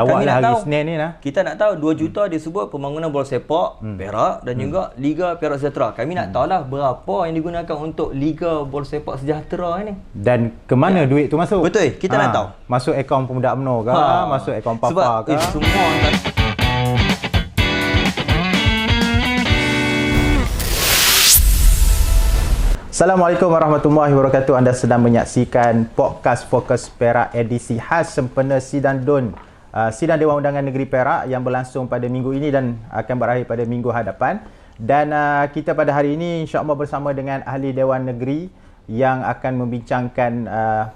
Awak Kami lah nak hari tahu, Senin ni lah. kita nak tahu 2 juta disebut pembangunan bola sepak Perak dan juga Liga Perak Sejahtera. Kami nak tahulah berapa yang digunakan untuk Liga Bola Sepak Sejahtera ini. Dan ke mana duit tu masuk? Betul, kita nak tahu. Masuk akaun Pemuda UMNO ke? Masuk akaun Papa Sebab ke? semua Assalamualaikum warahmatullahi wabarakatuh. Anda sedang menyaksikan podcast Fokus Perak edisi khas sempena Sidang DUN, Sidang Dewan Undangan Negeri Perak yang berlangsung pada minggu ini dan akan berakhir pada minggu hadapan. Dan kita pada hari ini insya-Allah bersama dengan ahli Dewan Negeri yang akan membincangkan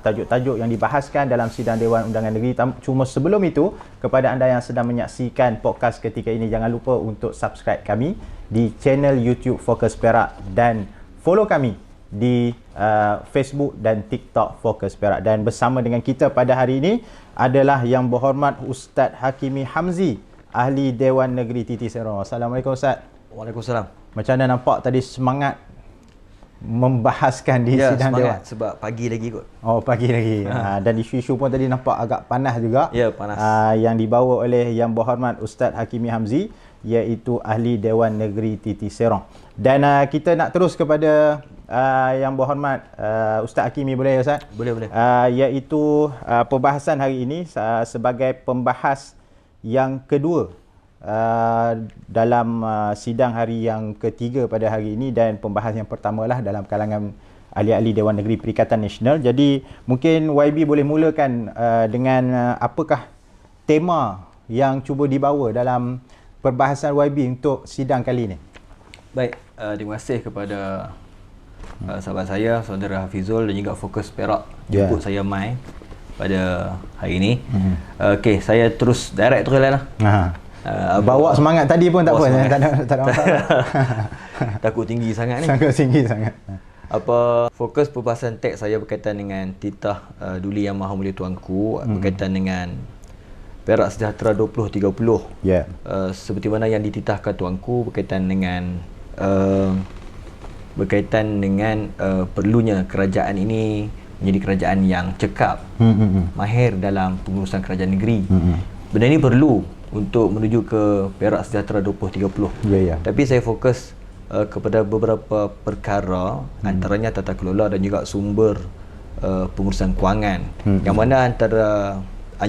tajuk-tajuk yang dibahaskan dalam Sidang Dewan Undangan Negeri. Cuma sebelum itu, kepada anda yang sedang menyaksikan podcast ketika ini, jangan lupa untuk subscribe kami di channel YouTube Fokus Perak dan follow kami di Facebook dan TikTok Fokus Perak. Dan bersama dengan kita pada hari ini adalah Yang Berhormat Ustaz Hakimi Hamzi, ahli Dewan Negeri Titi Serong. Assalamualaikum Ustaz. Waalaikumsalam. Macam mana nampak tadi semangat membahaskan di sidang dewan? Sebab pagi lagi kot. Oh, pagi lagi. Dan isu-isu pun tadi nampak agak panas juga. Ya, panas. Yang dibawa oleh Yang Berhormat Ustaz Hakimi Hamzi, iaitu ahli Dewan Negeri Titi Serong. Dan kita nak terus kepada Yang Berhormat Ustaz Hakimi, boleh Ustaz? Boleh. Iaitu perbahasan hari ini sebagai pembahas yang kedua dalam sidang hari yang ketiga pada hari ini, dan pembahas yang pertama lah dalam kalangan ahli-ahli Dewan Negeri Perikatan Nasional. Jadi mungkin YB boleh mulakan dengan apakah tema yang cuba dibawa dalam perbahasan YB untuk sidang kali ini. Baik, terima kasih kepada sahabat saya, saudara Hafizul dan juga Fokus Perak jemput saya mai pada hari ini. Okey, saya terus direct lah. Bawa semangat tadi pun tak apa, tak ada masalah. Takut tinggi sangat ni. Sangat tinggi sangat. Fokus perbahasan teks saya berkaitan dengan titah Duli Yang Maha Mulia Tuanku, berkaitan dengan Perak Sejahtera 2030. Ya. Seperti mana yang dititahkan Tuanku berkaitan dengan perlunya kerajaan ini menjadi kerajaan yang cekap, mahir dalam pengurusan kerajaan negeri. Benda ini perlu untuk menuju ke Perak Sejahtera 2030. Ya. Tapi saya fokus kepada beberapa perkara, antaranya tata kelola dan juga sumber pengurusan kewangan. Yang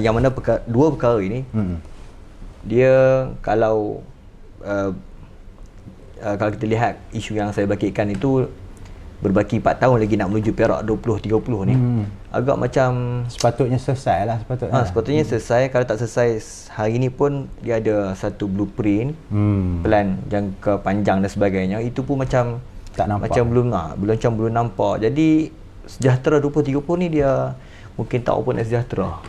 mana dua perkara ini dia kalau kita lihat isu yang saya bagikan itu berbaki 4 tahun lagi nak menuju Perak 2030 ni, agak macam sepatutnya selesai lah. Sepatutnya selesai. Kalau tak selesai hari ni pun dia ada satu blueprint, plan jangka panjang dan sebagainya. Itu pun macam tak nampak, macam belum nampak. Jadi Sejahtera 2030 ni dia mungkin tak open as sejahtera.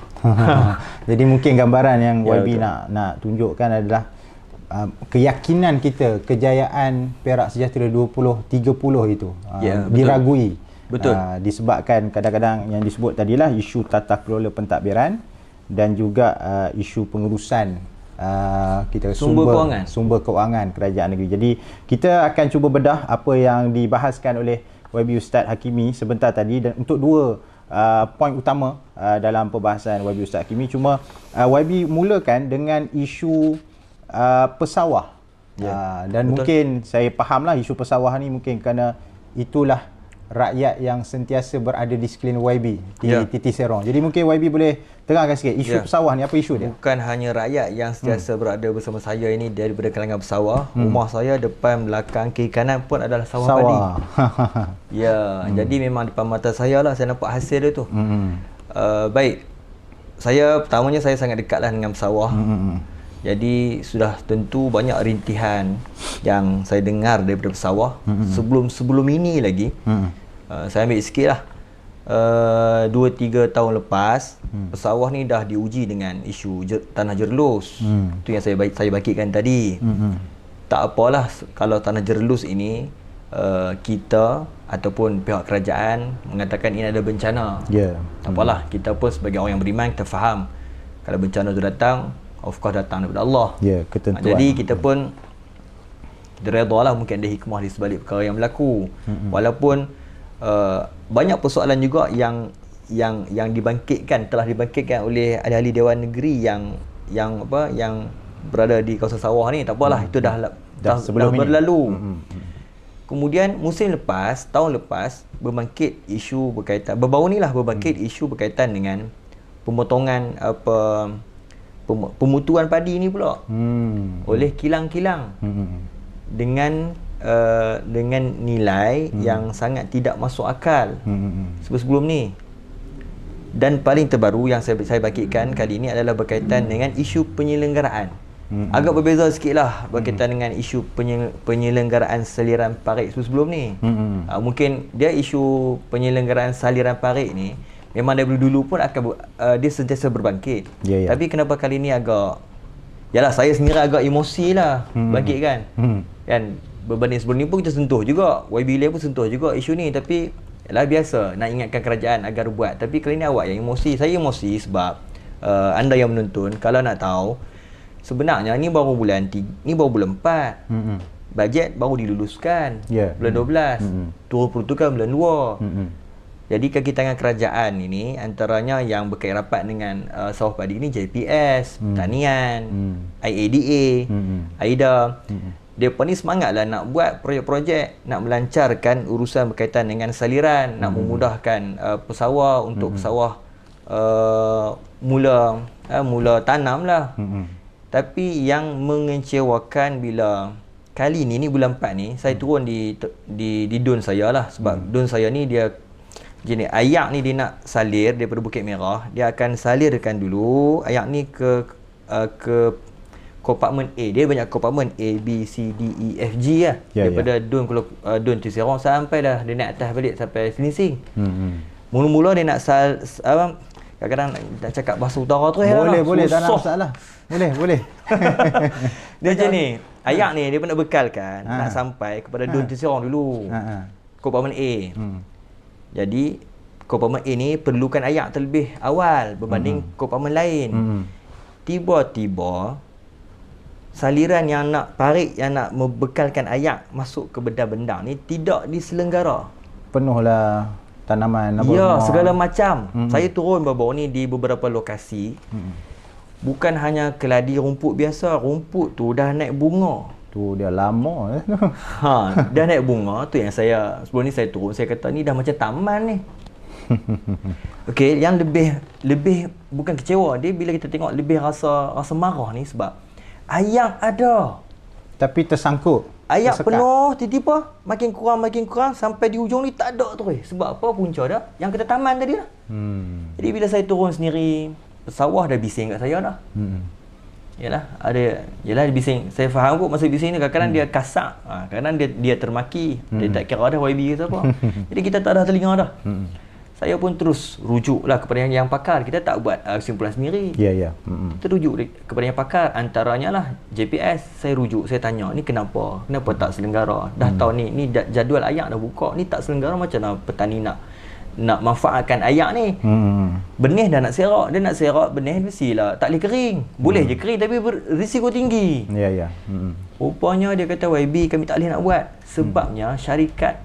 Jadi mungkin gambaran yang YB betul. nak tunjukkan adalah keyakinan kita kejayaan Perak Sejahtera 2030 itu diragui. Betul. Disebabkan kadang-kadang yang disebut tadilah isu tata kelola pentadbiran dan juga isu pengurusan sumber kewangan kerajaan negeri. Jadi kita akan cuba bedah apa yang dibahaskan oleh YB Ustaz Hakimi sebentar tadi, dan untuk dua poin utama dalam perbahasan YB Ustaz Hakimi. Cuma YB mulakan dengan isu pesawah. Dan betul. Mungkin saya fahamlah isu pesawah ni mungkin kerana itulah rakyat yang sentiasa berada di sekeliling YB di Titi Serong. Jadi mungkin YB boleh terangkan sikit isu pesawah ni, apa isu dia? Bukan hanya rakyat yang sentiasa berada bersama saya ini daripada kalangan pesawah. Rumah saya depan, belakang, kiri kanan pun adalah sawah padi. Jadi memang depan mata saya lah saya nampak hasil dia tu. Baik, pertamanya saya sangat dekatlah dengan pesawah. Jadi sudah tentu banyak rintihan yang saya dengar daripada pesawah. Sebelum ini lagi, saya ambil sikit lah. 2-3 tahun lepas, pesawah ni dah diuji dengan isu tanah jerlus. Itu yang saya bagikan tadi. Tak apalah kalau tanah jerlus ini kita ataupun pihak kerajaan mengatakan ini ada bencana. Tak apalah, kita pun sebagai orang yang beriman, kita faham kalau bencana itu datang, of course datang daripada Allah. Ketentuan. Jadi kita pun redha lah, mungkin ada hikmah di sebalik perkara yang berlaku. Walaupun banyak persoalan juga yang telah dibangkitkan oleh ahli-ahli Dewan Negeri yang yang apa yang berada di kawasan sawah ni, tak apalah, itu dah berlalu. Kemudian musim lepas, tahun lepas berbangkit isu berkaitan isu berkaitan dengan pemotongan pemutuan padi ni pula oleh kilang-kilang dengan nilai yang sangat tidak masuk akal sebelum ni. Dan paling terbaru yang saya bangkitkan kali ini adalah berkaitan dengan isu penyelenggaraan. Agak berbeza sikit lah berkaitan dengan isu penyelenggaraan saliran parit sebelum ni. Mungkin dia isu penyelenggaraan saliran parit ni memang dari dulu pun akan dia sentiasa berbangkit. Tapi kenapa kali ni agak, yalah, saya sendiri agak emosi lah bangkit kan. Kan berbanding sebelum ni pun kita sentuh juga, YB Lay pun sentuh juga isu ni, tapi yalah, biasa nak ingatkan kerajaan agar buat. Tapi kali ni awak yang emosi. Saya emosi sebab anda yang menonton kalau nak tahu, sebenarnya ni baru bulan 4. Bajet baru diluluskan bulan 12. Turun peruntukan bulan 2. Jadi kaki tangan kerajaan ini antaranya yang berkait rapat dengan sawah padi ni JPS, Pertanian, IADA, AIDA. Mereka ni semangatlah nak buat projek-projek, nak melancarkan urusan berkaitan dengan saliran, nak memudahkan pesawah untuk pesawah mula tanam lah. Tapi yang mengecewakan bila kali ni bulan 4 ni saya turun di don saya lah, sebab don saya ni dia gini, ayak ni dia nak salir daripada Bukit Merah, dia akan salirkan dulu ayak ni ke kompartmen A. Dia banyak kompartmen A, B, C, D, E, F, G lah. Daripada Don Tiserong sampai dah dia naik atas balik sampai Selinsing. Mula-mula dia nak kadang-kadang nak cakap bahasa utara tu boleh tak nak masalah. Boleh. Dia macam ni, ayak ni dia pun nak bekalkan nak sampai kepada Don Tiserong dulu. Kompartmen A. Jadi kompartmen A ni perlukan ayak terlebih awal berbanding kompartmen lain. Tiba-tiba saliran yang nak parit, yang nak membekalkan ayak masuk ke bendang-bendang ni tidak diselenggara. Penuhlah tanaman segala macam. Saya turun baru-baru ni di beberapa lokasi. Bukan hanya keladi rumput biasa, rumput tu dah naik bunga. Tu dia lama dah naik bunga. Tu yang saya sebelum ni saya turun, saya kata ni dah macam taman ni. Okey, yang lebih bukan kecewa dia bila kita tengok lebih rasa marah ni sebab ayak ada tapi tersangkut, ayak penuh, tiba-tiba makin kurang sampai di hujung ni tak ada tu. Sebab apa? Punca dah yang kita taman tadi lah. Jadi bila saya turun sendiri, pesawah dah bising kat saya dah. Yalah dia bising. Saya faham kot masa bising ni kadang-kadang dia kasak, kadang-kadang dia termaki. Dia tak kira dah YB ke apa. Jadi kita tak ada telinga dah. Saya pun terus rujuklah kepada yang pakar. Kita tak buat kesimpulan sendiri. Kita rujuk kepada yang pakar. Antaranya lah JPS. Saya rujuk, saya tanya, ni kenapa tak selenggara? Dah tahu ni jadual ayak dah buka, ni tak selenggara, macam mana petani nak manfaatkan ayak ni? Benih dah nak serak, dia nak serak benih mestilah tak boleh kering. Boleh je kering tapi risiko tinggi. Rupanya dia kata YB kami tak boleh nak buat sebabnya syarikat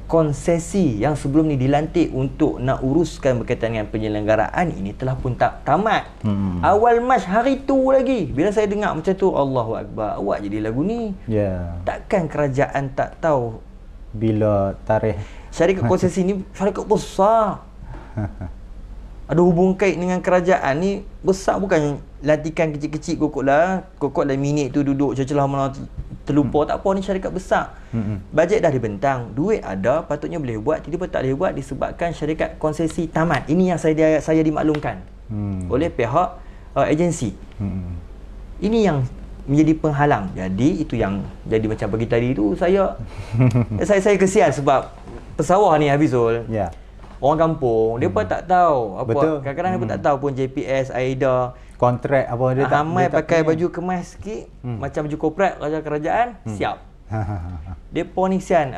konsesi yang sebelum ni dilantik untuk nak uruskan berkaitan dengan penyelenggaraan ini telah pun tamat. Awal Mac hari tu lagi. Bila saya dengar macam tu, Allahu Akbar, awak jadi lagu ni. Takkan kerajaan tak tahu bila tarikh syarikat konsesi ni syarikat besar. Ada hubung kait dengan kerajaan ni besar, bukan lantikan kecil-kecil kokok lah minit tu duduk celah mana terlupa. Tak apa, ni syarikat besar. Bajet dah dibentang, duit ada, patutnya boleh buat, tiba-tiba tak boleh buat disebabkan syarikat konsesi tamat. Ini yang saya dimaklumkan oleh pihak agensi. Ini yang menjadi penghalang. Jadi itu yang jadi macam pagi tadi tu saya kesian sebab pesawah ni Hafizul. Orang kampung dia pun tak tahu apa. Betul. Kadang-kadang dia pun tak tahu pun JPS, AIDA, kontrak apa dia tak ramai pakai baju kemas sikit, macam baju korporat kerajaan, siap. Dia ponisian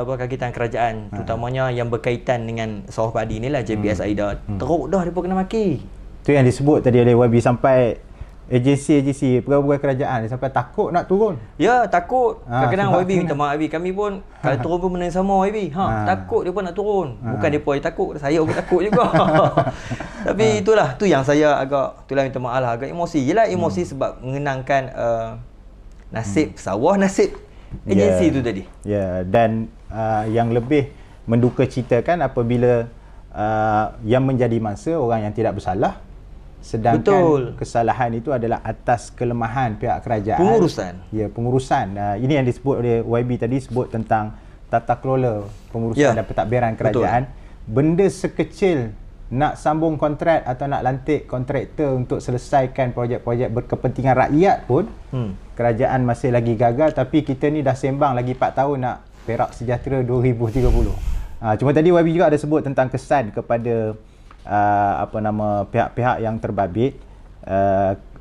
kaki tangan kerajaan, terutamanya yang berkaitan dengan sawah padi ni lah, JPS, AIDA. Teruk dah dia pun kena maki. Tu yang disebut tadi oleh YB sampai agensi pegawai kerajaan sampai takut nak turun. Ya, takut. Kadang-kadang sebab YB minta maaf YB. Kami pun kalau turun pun benda yang sama YB. Takut dia pun nak turun. Bukan depa yang takut, saya pun takut juga. Tapi itulah, tu yang saya itulah minta maaf lah, agak emosi. Yelah emosi sebab mengenangkan nasib pesawah, nasib agensi tu tadi. Dan yang lebih menduka citakan apabila yang menjadi mangsa orang yang tidak bersalah, sedangkan kesalahan itu adalah atas kelemahan pihak kerajaan. Pengurusan. Ini yang disebut oleh YB tadi, sebut tentang tata kelola pengurusan dan pentadbiran kerajaan. Benda sekecil nak sambung kontrak atau nak lantik kontraktor untuk selesaikan projek-projek berkepentingan rakyat pun, kerajaan masih lagi gagal. Tapi kita ni dah sembang lagi 4 tahun nak Perak Sejahtera 2030. Cuma tadi YB juga ada sebut tentang kesan kepada pihak-pihak yang terbabit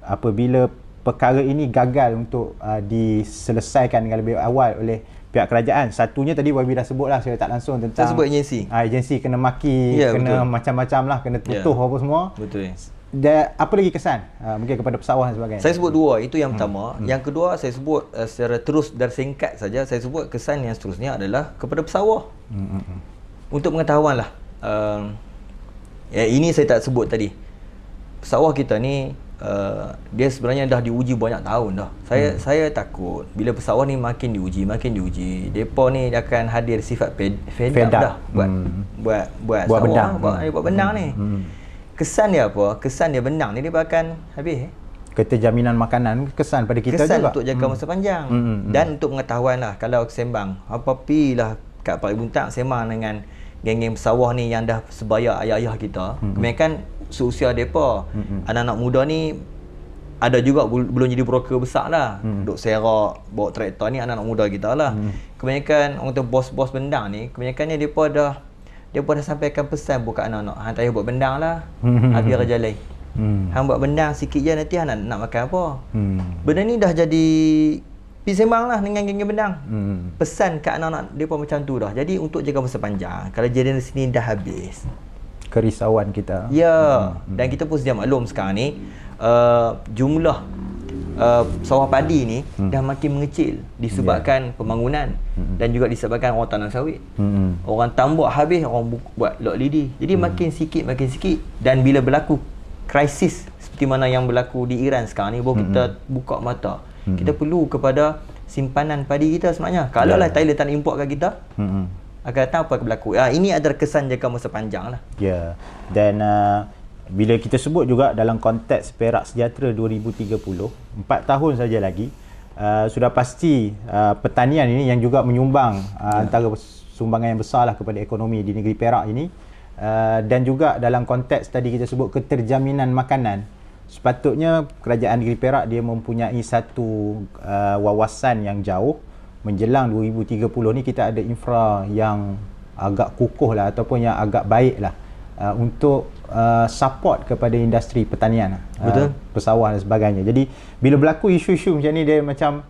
apabila perkara ini gagal untuk diselesaikan dengan lebih awal oleh pihak kerajaan. Satunya tadi YB dah sebut lah, saya tak langsung tentang saya sebut agensi. Agensi kena maki, kena macam-macam lah, kena tutuh apa semua. Betul. Dan apa lagi kesan mungkin kepada pesawah dan sebagainya? Saya sebut 2, itu yang pertama. Yang kedua saya sebut secara terus dan singkat saja, saya sebut kesan yang seterusnya adalah kepada pesawah. Untuk pengetahuan lah, ini saya tak sebut tadi. Pesawah kita ni dia sebenarnya dah diuji banyak tahun dah. Saya takut bila pesawah ni makin diuji, depa ni akan hadir sifat fed up dah buat bendang. Buat bendang ni. Kesan dia apa? Kesan dia bendang ni dia akan habis. Keterjaminan makanan kesan pada kita kesan juga. Untuk jangka masa panjang. Dan untuk pengetahuan lah, kalau sembang apa-apilah kat Parit Buntang sembang dengan geng-geng pesawah ni yang dah sebaya ayah-ayah kita, kebanyakan seusia mereka, anak-anak muda ni ada juga belum jadi broker besar lah, duk serak bawa traktor ni anak-anak muda kita lah. Kebanyakan orang tu bos-bos bendang ni, kebanyakannya mereka dah sampaikan pesan buat anak-anak, hang tak payah buat bendang lah, biar jalan. Hang buat bendang sikit je, nanti hang nak makan apa. Benda ni dah jadi pergi sembang lah dengan geng-geng bendang. Pesan kat anak-anak mereka macam tu dah. Jadi untuk jaga masa panjang, kalau generasi ni dah habis, kerisauan kita. Dan kita pun sedia maklum sekarang ni jumlah sawah padi ni dah makin mengecil disebabkan pembangunan dan juga disebabkan orang tanam sawit. Orang tambak habis, orang buat lot lidi. Jadi makin sikit dan bila berlaku krisis seperti mana yang berlaku di Iran sekarang ni, baru kita buka mata. Kita perlu kepada simpanan padi kita sebenarnya. Kalau lah Thailand tak nak importkan kita, akan datang apa akan berlaku. Ini adalah kesan jangka masa panjang lah. Dan bila kita sebut juga dalam konteks Perak Sejahtera 2030, 4 tahun saja lagi, sudah pasti pertanian ini yang juga menyumbang antara sumbangan yang besar lah kepada ekonomi di negeri Perak ini. Dan juga dalam konteks tadi kita sebut keterjaminan makanan, sepatutnya kerajaan negeri Perak dia mempunyai satu wawasan yang jauh. Menjelang 2030 ni kita ada infra yang agak kukuh lah, ataupun yang agak baik lah untuk support kepada industri pertanian, pesawah dan sebagainya. Jadi bila berlaku isu-isu macam ni, dia macam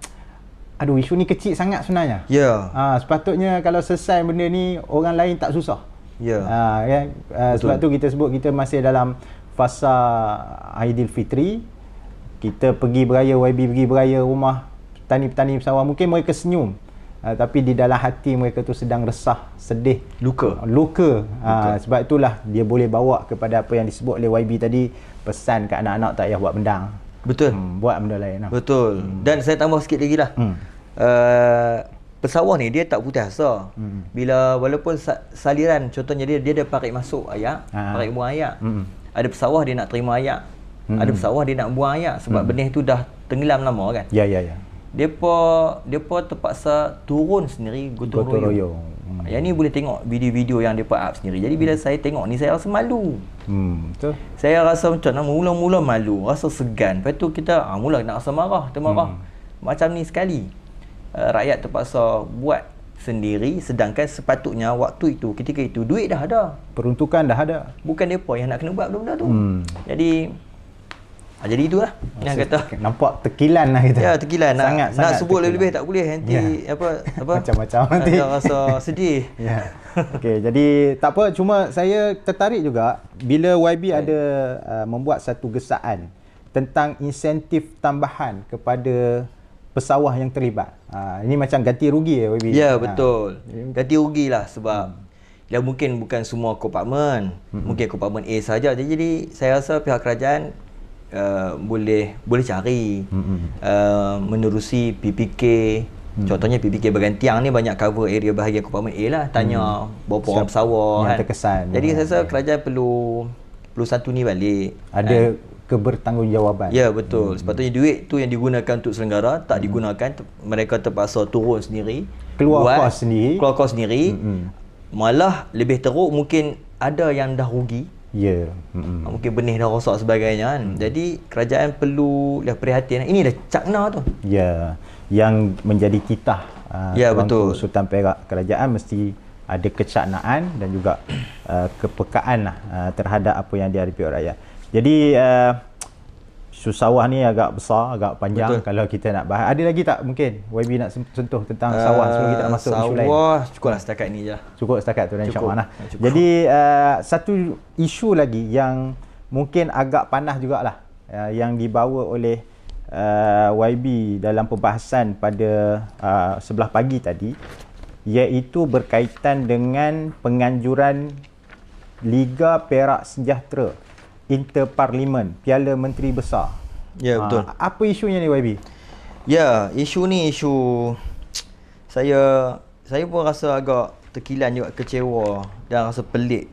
isu ni kecil sangat sebenarnya. Sepatutnya kalau selesai benda ni, orang lain tak susah. Sebab tu kita sebut kita masih dalam fasa Aidilfitri. Kita pergi beraya, YB pergi beraya rumah petani-petani pesawah, mungkin mereka senyum, tapi di dalam hati mereka tu sedang resah, sedih, luka. Sebab itulah dia boleh bawa kepada apa yang disebut oleh YB tadi, pesan ke anak-anak tak payah buat bendang. Buat benda lain. Dan saya tambah sikit lagi lah. Pesawah ni dia tak putus asa. Bila walaupun saliran, contohnya dia ada parit masuk ayak, parit buang ayak. Ada pesawah dia nak terima ayak, ada pesawah dia nak buang ayak sebab benih tu dah tenggelam lama kan. Depa terpaksa turun sendiri, gotong royong. Yang ni boleh tengok video-video yang depa up sendiri. Jadi bila saya tengok ni, saya rasa malu. Betul. Saya rasa macam mula-mula malu, rasa segan. Lepas tu kita mula nak rasa marah, termarah. Macam ni sekali. Rakyat terpaksa buat sendiri, sedangkan sepatutnya waktu itu, ketika itu duit dah ada, peruntukan dah ada. Bukan depa yang nak kena buat benda tu. Jadi itulah yang kata nampak tekilan lah kita. Tekilan. Sangat nak sebut lebih-lebih tak boleh, nanti apa macam-macam nanti rasa sedih. Okey, jadi tak apa, cuma saya tertarik juga bila YB ada membuat satu gesaan tentang insentif tambahan kepada pesawah yang terlibat. Ini macam ganti rugi ya, YB? Ya, betul. Ganti rugi lah sebab ya mungkin bukan semua kompartmen. Mungkin kompartmen A saja. Jadi saya rasa pihak kerajaan boleh cari menerusi PPK. Contohnya PPK Bergantiang ni banyak cover area bahagian kompartmen A lah. Tanya berapa orang pesawat yang kan. terkesan. Jadi saya rasa kerajaan perlu santuni balik. Ada kebertanggungjawaan. Ya, betul. Sepatutnya duit tu yang digunakan untuk selenggara tak digunakan, mereka terpaksa turun sendiri, keluar kos sendiri. Malah lebih teruk, mungkin ada yang dah rugi. Ya. Mungkin benih dah rosak sebagainya kan. Jadi kerajaan perlu prihatin. Ini dah cakna tu. Ya, yang menjadi titah ya, betul. Sultan Perak, kerajaan mesti ada kecaknaan dan juga kepekaan terhadap apa yang dihadapi oleh rakyat. Jadi isu sawah ni agak besar, agak panjang. Betul. Kalau kita nak bahas, ada lagi tak mungkin YB nak sentuh tentang sawah sebelum kita nak masuk isu lain? Sawah cukuplah setakat ni je. Cukup setakat tu, insya-Allah. Jadi satu isu lagi yang mungkin agak panas jugalah yang dibawa oleh YB dalam perbahasan pada sebelah pagi tadi, iaitu berkaitan dengan penganjuran Liga Perak Sejahtera Interparlimen, Piala Menteri Besar. Ya, betul. Apa isunya ni, YB? Ya, isu ni saya pun rasa agak terkilan juga, kecewa dan rasa pelik.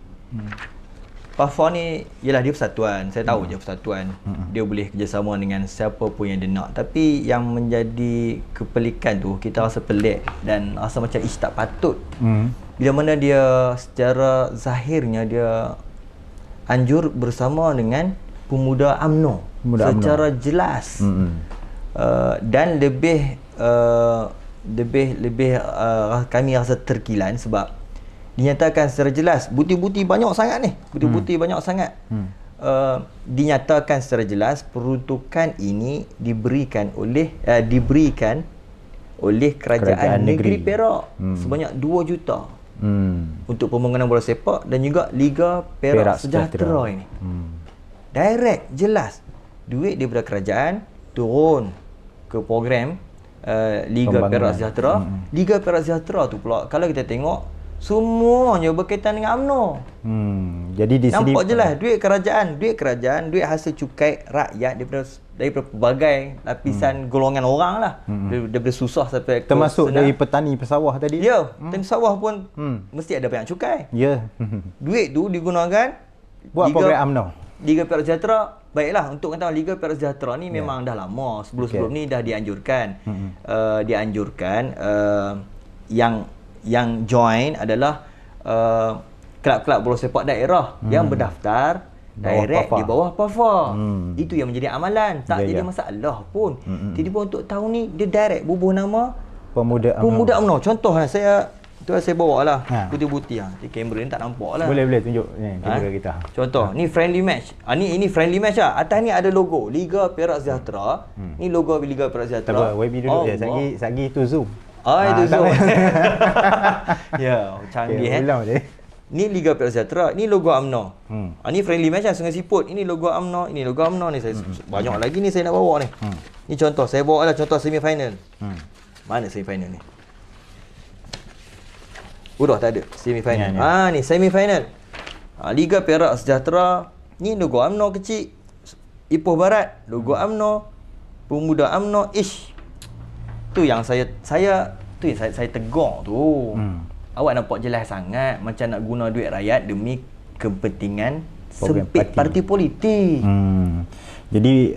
PAFA ni ialah dia persatuan. Saya tahu je persatuan. Dia boleh kerjasama dengan siapa pun yang dia nak. Tapi yang menjadi kepelikan tu, kita rasa pelik dan rasa macam tak patut. Bila mana dia secara zahirnya dia anjur bersama dengan pemuda UMNO secara jelas. Dan lebih kami rasa terkilan sebab dinyatakan secara jelas, bukti-bukti banyak sangat ni. Dinyatakan secara jelas peruntukan ini diberikan oleh kerajaan negeri Perak sebanyak 2 juta untuk pembangunan bola sepak dan juga Liga Perak Sejahtera ini. Direct, jelas. Duit daripada kerajaan turun ke program Liga Perak Sejahtera. Liga Perak Sejahtera tu pula kalau kita tengok semuanya berkaitan dengan UMNO. Jadi di sini nampak jelas duit kerajaan, duit hasil cukai rakyat daripada pelbagai lapisan golongan orang lah. Daripada susah sampai termasuk dari petani pesawah tadi. Ya, petani pesawah pun mesti ada banyak cukai. Ya. Duit tu digunakan buat program UMNO. Liga Perak Sejahtera. Baiklah, untuk kata Liga Perak Sejahtera ni memang dah lama. Sebelum ni dah dianjurkan. Yang join adalah kelab-kelab bola sepak daerah yang berdaftar direct di bawah PAFA. Itu yang menjadi amalan, tak jadi masalah pun. Tiba-tiba untuk tahun ni dia direct bubuh nama Pemuda UMNO. Contoh saya bawa lah bukti-bukti di kamera ni tak nampak lah. Boleh tunjuk ni kamera kita. Contoh ni friendly match. Ini friendly match lah. Atas ni ada logo Liga Perak Sejahtera. Ni logo Liga Perak Sejahtera. YB duduk je. Sagi tu zoom. Itu zoom. Ya, canggih Ni Liga Perak Sejahtera, ni logo UMNO. Ni friendly match lah, Sungai Siput. Ini logo UMNO, ni logo UMNO ni. Saya banyak lagi ni saya nak bawa ni. Ni contoh, saya bawa lah contoh semi final. Mana semi final ni? Dah tak ada semi final. Ni semi final. Liga Perak Sejahtera, ni logo UMNO kecil. Ipoh Barat, logo UMNO. Pemuda UMNO. Tu yang saya tegur tu. Awak nampak jelas sangat macam nak guna duit rakyat demi kepentingan sempit parti politik. Jadi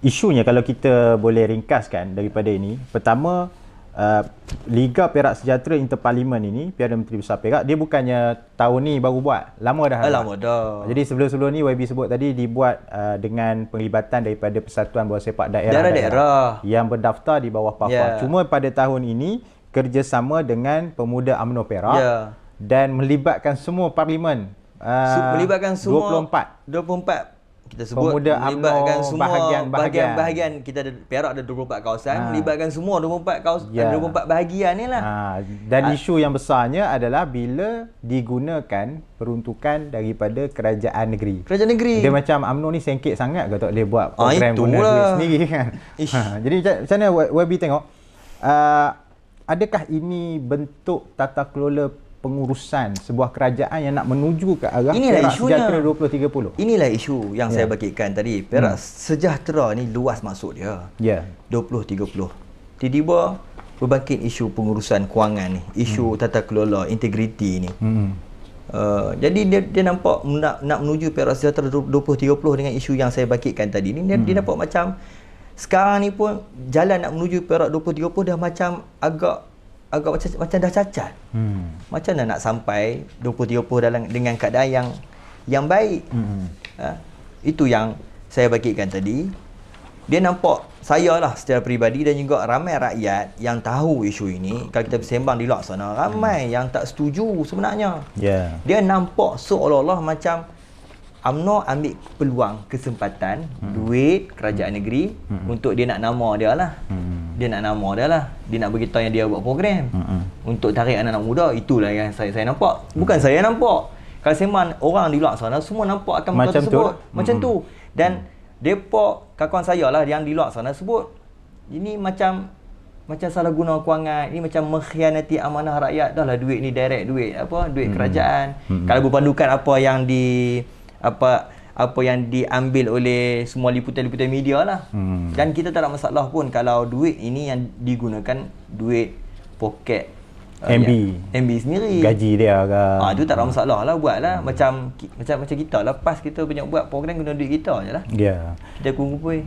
isunya kalau kita boleh ringkaskan daripada ini, pertama Liga Perak Sejahtera Interparlimen ini, Piala Menteri Besar Perak, dia bukannya tahun ni baru buat, lama dah. Lama dah. Jadi sebelum-sebelum ni YB sebut tadi dibuat dengan penglibatan daripada Persatuan Bola Sepak daerah-daerah yang berdaftar di bawah PAFA. Cuma pada tahun ini kerjasama dengan Pemuda UMNO Perak dan melibatkan semua parlimen. Melibatkan semua 24 kita sebut Pemuda melibatkan UMNO semua bahagian-bahagian. bahagian. Kita ada Perak ada 24 kawasan, melibatkan semua 24 kawasan, Ya. 24 bahagian ni lah. Dan isu yang besarnya adalah bila digunakan peruntukan daripada kerajaan negeri. Kerajaan negeri. Dia macam UMNO ni sengkit sangat ke tak boleh buat program guna itulah. duit sendiri kan. Jadi macam mana YB tengok, adakah ini bentuk tata kelola pengurusan sebuah kerajaan yang nak menuju ke arah Inilah Perak isunya. Sejahtera 2030? Inilah isu yang saya bagikan tadi. Perak sejahtera ni luas maksud dia. Ya. 2030. Tiba-tiba berbangkit isu pengurusan kewangan ni, isu tata kelola, integriti ni. Jadi dia nampak nak menuju Perak Sejahtera 2030 dengan isu yang saya bangkitkan tadi ni. Dia nampak macam sekarang ni pun jalan nak menuju Perak 2030 dah macam agak macam dah cacat. Macam mana nak sampai 2030 dengan keadaan yang baik. Itu yang saya bagikan tadi. Dia nampak saya lah secara peribadi dan juga ramai rakyat yang tahu isu ini, kalau kita bersembang di luar sana, ramai yang tak setuju sebenarnya. Dia nampak seolah-olah macam UMNO ambil peluang, kesempatan, duit kerajaan negeri untuk dia nak nama dia lah. Dia nak nama dia lah. Dia nak beritahu yang dia buat program untuk tarik anak-anak muda. Itulah yang saya nampak. Bukan saya nampak. Kalau sembang orang di luar sana semua nampak akan macam tersebut. Macam tu. Dan depa kawan saya lah yang di luar sana sebut ini macam salah guna kewangan, ini macam mengkhianati amanah rakyat. Dah lah duit ni direct duit kerajaan. Kalau berpandukan apa yang diambil oleh semua liputan-liputan media lah. Dan kita tak ada masalah pun kalau duit ini yang digunakan duit poket MB sendiri, gaji dia ke. Itu tak ada masalah lah, buat lah. Macam kita lah, pas kita banyak buat program guna duit kita je lah. Kita kumpul.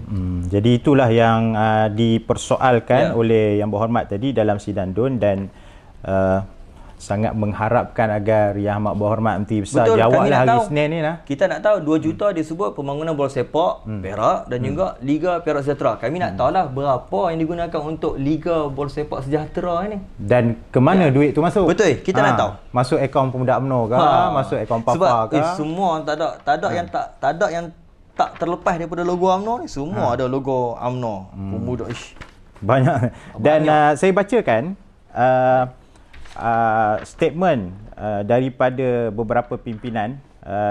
Jadi itulah yang dipersoalkan oleh Yang Berhormat tadi dalam sidang DUN, dan sangat mengharapkan agar Yang Amat Berhormat Menteri Besar jawablah hari Senin ni lah. Kita nak tahu 2 juta disebut pembangunan bola sepak Perak dan juga Liga Perak Sejahtera. Kami nak tahulah berapa yang digunakan untuk Liga Bola Sepak Sejahtera ini. Dan ke mana duit tu masuk? Betul, kita nak tahu. Masuk akaun Pemuda UMNO ke? Masuk akaun Papa sebab ke? Semua tak ada yang tak terlepas daripada logo UMNO ni. Semua ada logo UMNO. Pemuda banyak. Dan saya bacakan statement daripada beberapa pimpinan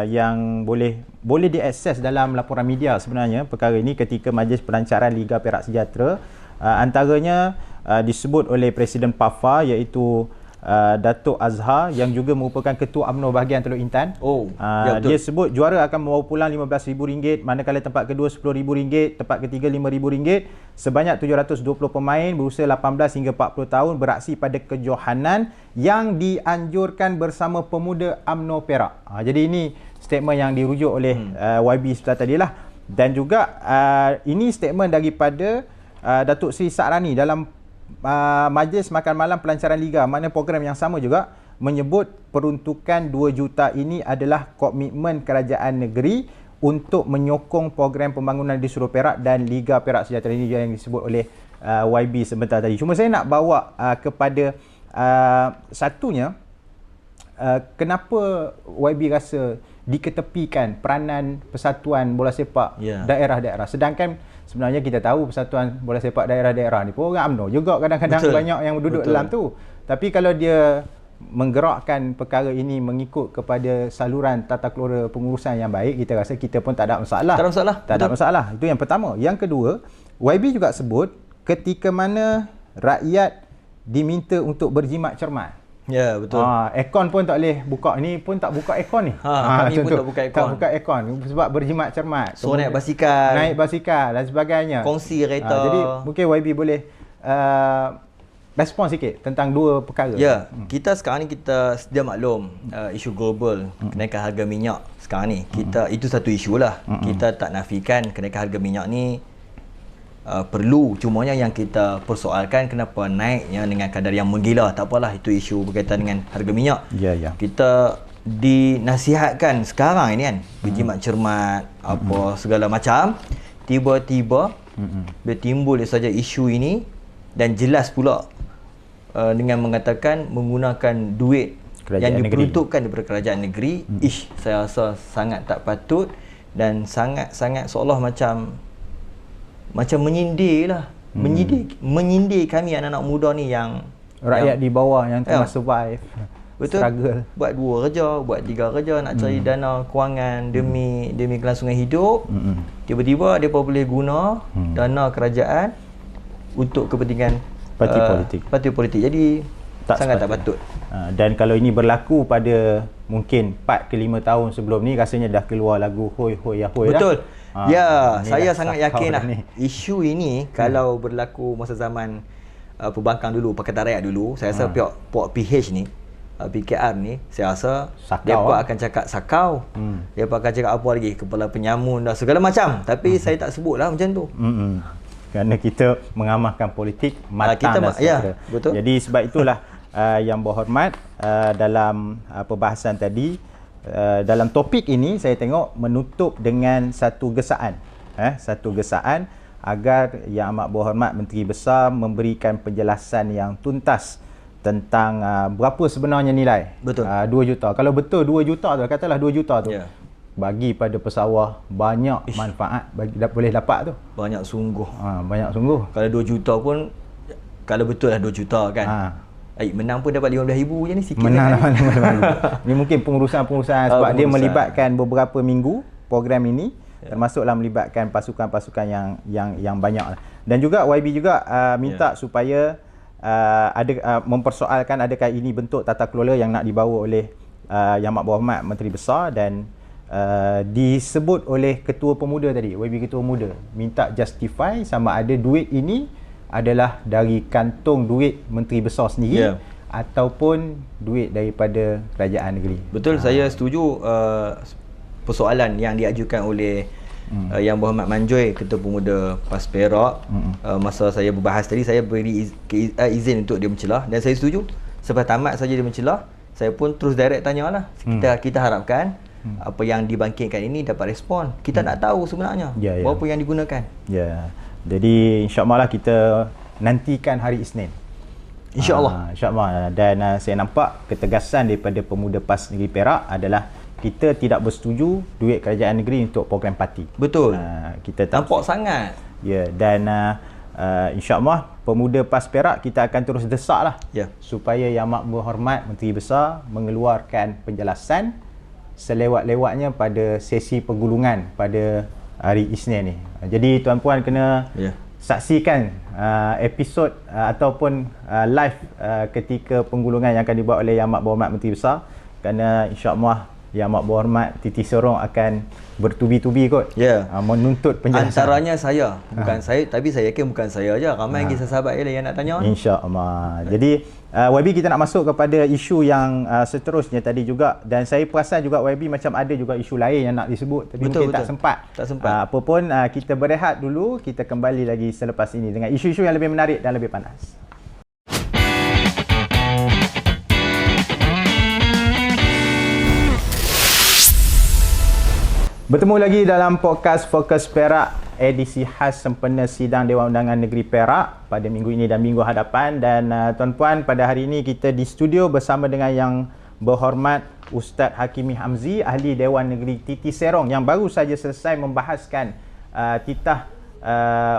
yang boleh diakses dalam laporan media sebenarnya perkara ini ketika Majlis Pelancaran Liga Perak Sejahtera. Antaranya disebut oleh Presiden PAFA iaitu Datuk Azhar yang juga merupakan Ketua UMNO bahagian Teluk Intan. Dia sebut juara akan membawa pulang RM15,000, manakala tempat kedua RM10,000, tempat ketiga RM5,000. Sebanyak 720 pemain berusia 18 hingga 40 tahun beraksi pada kejohanan yang dianjurkan bersama pemuda UMNO Perak. Jadi ini statement yang dirujuk oleh YB sebentar tadilah. Dan juga ini statement daripada Datuk Seri Sakrani dalam Majlis Makan Malam Pelancaran Liga, mana program yang sama juga menyebut peruntukan 2 juta ini adalah komitmen kerajaan negeri untuk menyokong program pembangunan di seluruh Perak dan Liga Perak Sejahtera ini yang disebut oleh YB sebentar tadi. Cuma saya nak bawa kepada satunya, kenapa YB rasa diketepikan peranan Persatuan Bola Sepak daerah-daerah, sedangkan sebenarnya kita tahu Persatuan Bola Sepak daerah-daerah ni pun orang UMNO juga kadang-kadang banyak yang duduk dalam tu. Tapi kalau dia menggerakkan perkara ini mengikut kepada saluran tata kelola pengurusan yang baik, kita rasa kita pun tak ada masalah. Tak ada masalah. Itu yang pertama. Yang kedua, YB juga sebut ketika mana rakyat diminta untuk berjimat cermat. Ya, betul. Aircon pun tak boleh buka. Ni pun tak buka aircon ni. Kami pun tak buka aircon. Tak buka aircon sebab berjimat cermat. So naik basikal dan sebagainya. Kongsi kereta. Jadi mungkin YB boleh respon sikit tentang dua perkara. Ya, kita sekarang ni kita sedia maklum isu global, kenaikan harga minyak sekarang ni. Itu satu isu lah. Kita tak nafikan kenaikan harga minyak ni perlu, cumanya yang kita persoalkan kenapa naiknya dengan kadar yang menggila. Tak apalah, itu isu berkaitan dengan harga minyak. Kita dinasihatkan sekarang ini kan, berjimat cermat apa segala macam. Tiba-tiba dia timbul saja isu ini dan jelas pula dengan mengatakan menggunakan duit kerajaan yang diperuntukkan daripada kerajaan negeri. Saya rasa sangat tak patut. dan sangat-sangat seolah macam menyindir lah. Menyindir kami anak-anak muda ni yang rakyat di bawah yang tengah survive. Betul. Struggle. Buat 2 kerja, buat 3 kerja nak cari dana kewangan demi kelangsungan hidup. Tiba-tiba dia boleh guna dana kerajaan untuk kepentingan parti politik. Jadi sangat tak patut. Dan kalau ini berlaku pada mungkin 4 ke 5 tahun sebelum ni, rasanya dah keluar lagu hoi hoi ahoi dah. Betul. Saya sangat yakin lah isu ini kalau berlaku masa zaman pembangkang dulu, Pakatan Rakyat dulu, saya rasa pihak PH ni, PKR ni, saya rasa dia akan cakap sakau. Dia akan cakap apa lagi, kepala penyamun dah, segala macam. Tapi saya tak sebut lah macam tu. Kerana kita mengamalkan politik matang dan sejahtera. Betul. Jadi sebab itulah yang berhormat, dalam perbahasan tadi, dalam topik ini saya tengok menutup dengan satu gesaan. Satu gesaan agar Yang Amat Berhormat Menteri Besar memberikan penjelasan yang tuntas tentang berapa sebenarnya nilai. Betul. 2 juta. Kalau betul 2 juta tu, katalah 2 juta tu. Bagi pada pesawah banyak manfaat boleh dapat tu. Banyak sungguh. Banyak sungguh. Kalau 2 juta pun, kalau betul lah 2 juta kan. Menang pun dapat 15,000 je ni, sikit. Menang dapat 15,000. Ni mungkin pengurusan sebab dia melibatkan beberapa minggu program ini, termasuklah melibatkan pasukan-pasukan yang banyak. Dan juga YB juga minta supaya mempersoalkan adakah ini bentuk tata kelola yang nak dibawa oleh Yang Amat Berhormat Menteri Besar, dan disebut oleh Ketua Pemuda tadi, YB Ketua Pemuda minta justify sama ada duit ini adalah dari kantong duit Menteri Besar sendiri ataupun duit daripada kerajaan negeri. Betul, saya setuju persoalan yang diajukan oleh Yang Berhormat Manjoy, Ketua Pemuda PAS Perak. Masa saya berbahas tadi, saya beri izin untuk dia mencelah, dan saya setuju. Selepas tamat saja dia mencelah, saya pun terus direct tanyalah. Kita harapkan apa yang dibangkitkan ini dapat respon. Kita nak tahu sebenarnya berapa yang digunakan. Jadi insya-Allah lah kita nantikan hari Isnin. InsyaAllah. InsyaAllah. Dan saya nampak ketegasan daripada Pemuda PAS Negeri Perak adalah kita tidak bersetuju duit kerajaan negeri untuk program parti. Betul. Kita nampak sangat. Dan insya-Allah Pemuda PAS Perak kita akan terus desak lah supaya Yang Amat Berhormat Menteri Besar mengeluarkan penjelasan selewat-lewatnya pada sesi penggulungan pada hari Isnin ni. Jadi tuan-puan kena saksikan episod ataupun live ketika penggulungan yang akan dibuat oleh Yang Amat Berhormat Menteri Besar, kerana insya-Allah Yang Amat Berhormat Titi Sorong akan bertubi-tubi kot menuntut penjelasan. Antaranya saya, bukan saya, tapi saya yakin bukan saya aja, ramai lagi sahabat yang nak tanya. InsyaAllah. Jadi YB, kita nak masuk kepada isu yang seterusnya tadi juga, dan saya perasan juga YB macam ada juga isu lain yang nak disebut tapi mungkin tak sempat. Apa pun kita berehat dulu, kita kembali lagi selepas ini dengan isu-isu yang lebih menarik dan lebih panas. Bertemu lagi dalam podcast Fokus Perak, edisi khas sempena sidang Dewan Undangan Negeri Perak pada minggu ini dan minggu hadapan. Dan tuan-puan, pada hari ini kita di studio bersama dengan Yang Berhormat Ustaz Hakimi Hamzi, Ahli Dewan Negeri Titi Serong, yang baru saja selesai membahaskan titah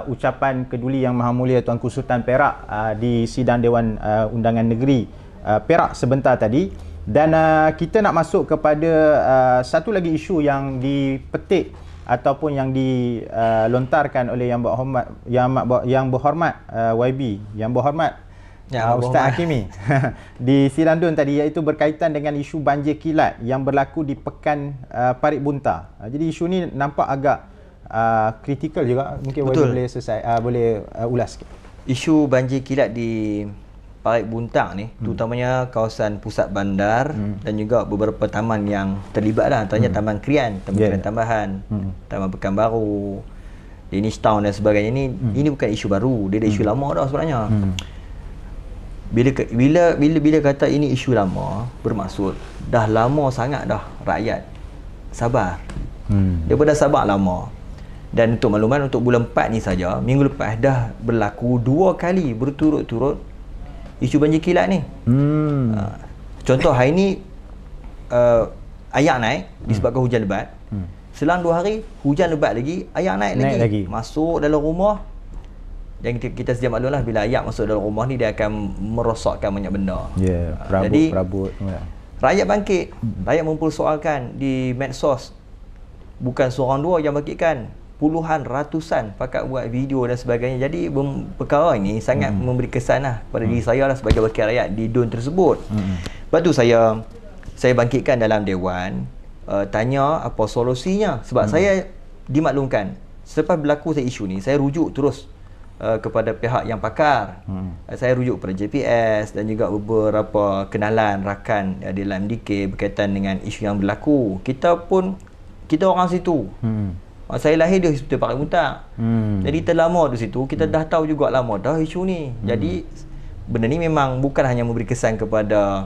ucapan keduli Yang Maha Mulia Tuanku Sultan Perak di sidang Dewan Undangan Negeri Perak sebentar tadi. Dan kita nak masuk kepada satu lagi isu yang dipetik ataupun yang dilontarkan oleh Yang Berhormat YB, Yang Berhormat Ustaz Hakimi di Sirandun tadi, iaitu berkaitan dengan isu banjir kilat yang berlaku di Pekan Parit Buntar. Jadi isu ni nampak agak kritikal juga. Mungkin YB boleh boleh ulas sikit. Isu banjir kilat di Parit Buntar ni, terutamanya kawasan pusat bandar dan juga beberapa taman yang terlibat lah, antaranya Taman Krian, Taman Krian Tambahan, Taman Pekanbaru, Danish Town dan sebagainya. Ini bukan isu baru, dia dah isu lama dah sebenarnya. Bila kata ini isu lama, bermaksud dah lama sangat dah rakyat sabar. Dia pun dah sabar lama. Dan untuk makluman, untuk bulan 4 ni saja, minggu lepas dah berlaku 2 kali berturut-turut isu banjir kilat ni. Contoh hari ni air naik disebabkan hujan lebat. Selang 2 hari hujan lebat lagi, ayak naik lagi. Masuk dalam rumah. Dan kita sedia maklumlah, bila ayak masuk dalam rumah ni dia akan merosakkan banyak benda. Perabot. Rakyat bangkit. Rakyat mempersoalkan di medsos. Bukan seorang dua yang bangkitkan, puluhan, ratusan pakat buat video dan sebagainya. Jadi perkara ini sangat memberi kesan lah pada diri saya lah sebagai wakil rakyat di DUN tersebut. Lepas tu saya bangkitkan dalam dewan, tanya apa solusinya. Sebab saya dimaklumkan selepas berlaku isu ni, saya rujuk terus kepada pihak yang pakar. Saya rujuk kepada JPS dan juga beberapa kenalan rakan di dalam MDK berkaitan dengan isu yang berlaku. Kita orang situ. Saya lahir di Hospital Parit Muntang. Jadi terlama di situ, kita dah tahu juga lama dah isu ni. Jadi benda ni memang bukan hanya memberi kesan kepada